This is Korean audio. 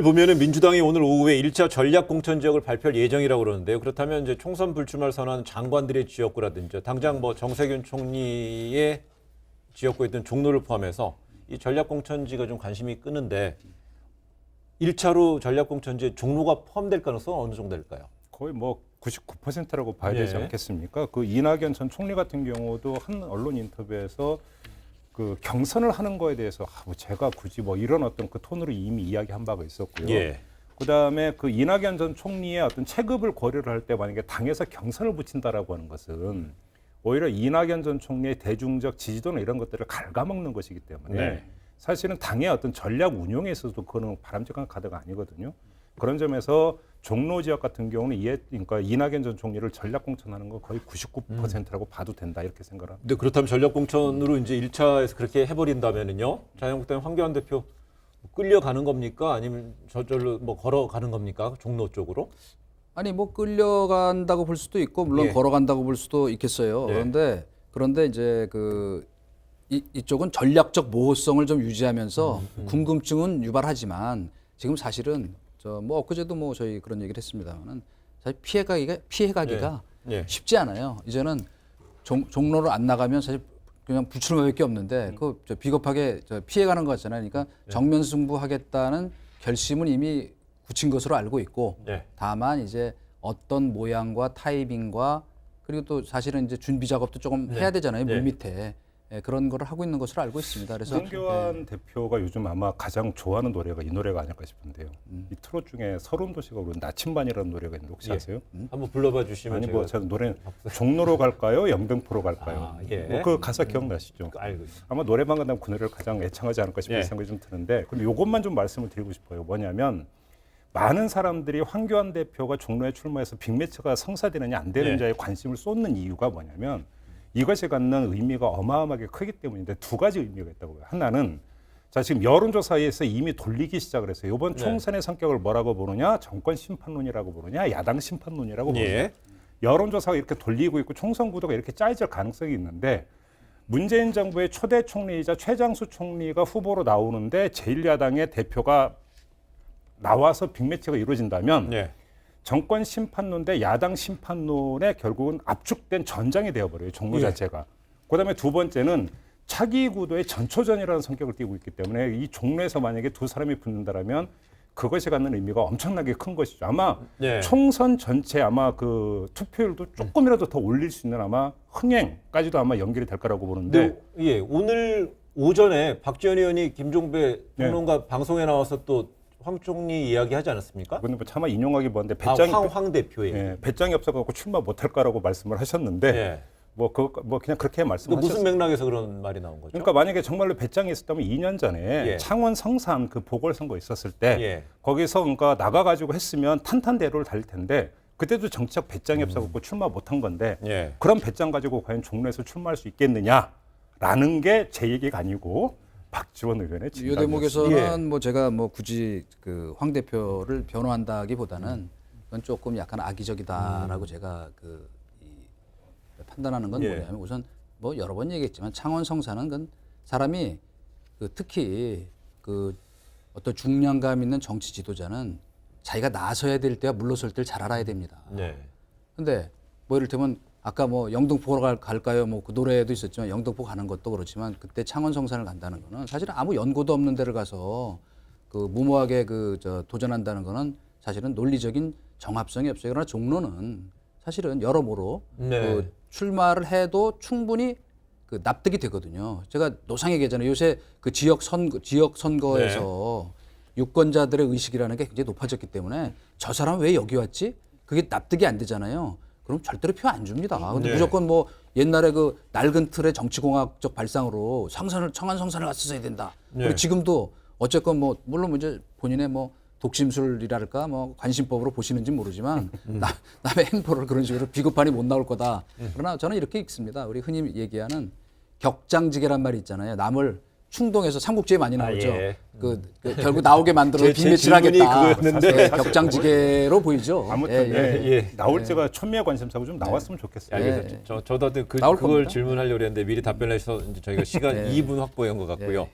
보면은 민주당이 오늘 오후에 1차 전략 공천 지역을 발표할 예정이라고 그러는데요. 그렇다면 이제 총선 불출마를 선언한 장관들의 지역구라든지 당장 뭐 정세균 총리의 지역구에 있던 종로를 포함해서 이 전략 공천지가 좀 관심이 끄는데 1차로 전략 공천지에 종로가 포함될 가능성은 어느 정도 될까요? 거의 뭐 99%라고 봐야 되지 예. 않겠습니까? 그 이낙연 전 총리 같은 경우도 한 언론 인터뷰에서 그 경선을 하는 거에 대해서 뭐 제가 굳이 뭐 이런 어떤 그 톤으로 이미 이야기한 바가 있었고요. 예. 그다음에 그 이낙연 전 총리의 어떤 체급을 고려를 할 때 만약에 당에서 경선을 붙인다라고 하는 것은 오히려 이낙연 전 총리의 대중적 지지도나 이런 것들을 갉아먹는 것이기 때문에 네. 사실은 당의 어떤 전략 운용에 있어서도 그거는 바람직한 카드가 아니거든요. 그런 점에서 종로 지역 같은 경우는 그러니까 이낙연 전 총리를 전략 공천하는 거 거의 99%라고 봐도 된다 이렇게 생각을 합니다. 근데 그렇다면 전략 공천으로 이제 1차에서 그렇게 해버린다면은요. 자유한국당 황교안 대표 끌려가는 겁니까? 아니면 저절로 뭐 걸어가는 겁니까? 종로 쪽으로? 아니 뭐 끌려간다고 볼 수도 있고 물론 예. 걸어간다고 볼 수도 있겠어요. 예. 그런데 이제 그 이쪽은 전략적 모호성을 좀 유지하면서 궁금증은 유발하지만 지금 사실은 저 뭐 엊그제도 뭐 저희 그런 얘기를 했습니다만은 사실 피해가기가 예. 쉽지 않아요. 이제는 종로를 안 나가면 사실 그냥 불출마밖에 없는데 그 저 비겁하게 저 피해가는 거 같잖아요. 그러니까 정면 승부하겠다는 결심은 이미 굳힌 것으로 알고 있고 네. 다만 이제 어떤 모양과 타이밍과 그리고 또 사실은 이제 준비 작업도 조금 해야 되잖아요. 네. 물밑에 그런 거를 하고 있는 것으로 알고 있습니다. 그래서 황교안 대표가 요즘 아마 가장 좋아하는 노래가 이 노래가 아닐까 싶은데요. 이 트롯 중에 서른도 씨가 부른 나침반이라는 노래가 있는데 혹시 예. 아세요? 한번 불러봐 주시면 아니 뭐 제가 노래 박수. 종로로 갈까요? 영등포로 갈까요? 아, 예. 뭐그 가사 기억나시죠? 알고 있습니다. 아마 노래방 간다면 그 노래를 가장 애창하지 않을까 싶은 예. 생각이 좀 드는데 그럼 이것만 좀 말씀을 드리고 싶어요. 뭐냐면 많은 사람들이 황교안 대표가 종로에 출마해서 빅매치가 성사되느냐 안 되느냐에 관심을 쏟는 이유가 뭐냐면 이것이 갖는 의미가 어마어마하게 크기 때문인데 두 가지 의미가 있다고요. 하나는 자 지금 여론조사에서 이미 돌리기 시작을 했어요. 이번 총선의 성격을 뭐라고 보느냐, 정권 심판론이라고 보느냐, 야당 심판론이라고 보느냐. 예. 여론조사가 이렇게 돌리고 있고 총선 구도가 이렇게 짜질 가능성이 있는데 문재인 정부의 초대 총리이자 최장수 총리가 후보로 나오는데 제1야당의 대표가 나와서 빅매치가 이루어진다면 예. 정권 심판론 대 야당 심판론에 결국은 압축된 전장이 되어버려요. 종로 예. 자체가. 그다음에 두 번째는 차기 구도의 전초전이라는 성격을 띠고 있기 때문에 이 종로에서 만약에 두 사람이 붙는다라면 그것이 갖는 의미가 엄청나게 큰 것이죠. 아마 예. 총선 전체 아마 그 투표율도 조금이라도 더 올릴 수 있는 아마 흥행까지도 아마 연결이 될 거라고 보는데 예, 오늘 오전에 박지원 의원이 김종배 평론가 방송에 나와서 또 황 총리 이야기하지 않았습니까? 근데 뭐 차마 인용하기 뭐한데 배짱이 황 대표의. 배짱이 없어갖고 출마 못할 거라고 말씀을 하셨는데 예. 뭐 그냥 그렇게 그 말씀하셨어요. 무슨 맥락에서 그런 말이 나온 거죠? 그러니까 만약에 정말로 배짱이 있었다면 2년 전에 예. 창원 성산 그 보궐선거 있었을 때 예. 거기서 그러니까 나가가지고 했으면 탄탄대로를 달릴 텐데 그때도 정치적 배짱이 없어갖고 출마 못한 건데 예. 그런 배짱 가지고 과연 종로에서 출마할 수 있겠느냐라는 게 제 얘기가 아니고 박지원 의원의 이 진단이었습니다. 대목에서는 뭐 제가 뭐 굳이 그 황 대표를 변호한다기보다는 그건 조금 약간 악의적이다라고 제가 판단하는 건 예. 뭐냐면 우선 뭐 여러 번 얘기했지만 창원 성사는 그건 사람이 그 특히 그 어떤 중량감 있는 정치 지도자는 자기가 나서야 될 때와 물러설 때를 잘 알아야 됩니다. 네. 근데 뭐 이를테면 아까 뭐 영등포로 갈까요? 뭐 그 노래도 있었지만 영등포 가는 것도 그렇지만 그때 창원 성산을 간다는 거는 사실 아무 연고도 없는 데를 가서 그 무모하게 도전한다는 거는 사실은 논리적인 정합성이 없어요. 그러나 종로는 사실은 여러모로 네. 그 출마를 해도 충분히 그 납득이 되거든요. 제가 노상 얘기하잖아요. 요새 그 지역 선거에서 유권자들의 의식이라는 게 굉장히 높아졌기 때문에 저 사람 왜 여기 왔지? 그게 납득이 안 되잖아요. 그럼 절대로 표 안 줍니다. 근데 네. 무조건 뭐 옛날에 그 낡은 틀의 정치공학적 발상으로 청안 성산을 갔었어야 된다. 네. 그리고 지금도 어쨌건 뭐 물론 이제 본인의 뭐 독심술이랄까 뭐 관심법으로 보시는지 모르지만 남의 행보를 그런 식으로 비겁하니 못 나올 거다. 그러나 저는 이렇게 읽습니다. 우리 흔히 얘기하는 격장지계란 말이 있잖아요. 남을 충동해서 삼국지에 많이 나오죠. 예. 결국 나오게 만들어 제 빈매치를 질문이 하겠다. 그거였는데. 격장지계로 보이죠. 아무튼 예. 나올 때가 천미의 관심사고 좀 나왔으면 좋겠어요. 알겠습니다. 저도 나올 그걸 겁니다. 질문하려고 했는데 미리 답변을 해서 이제 저희가 시간 2분 확보한 것 같고요.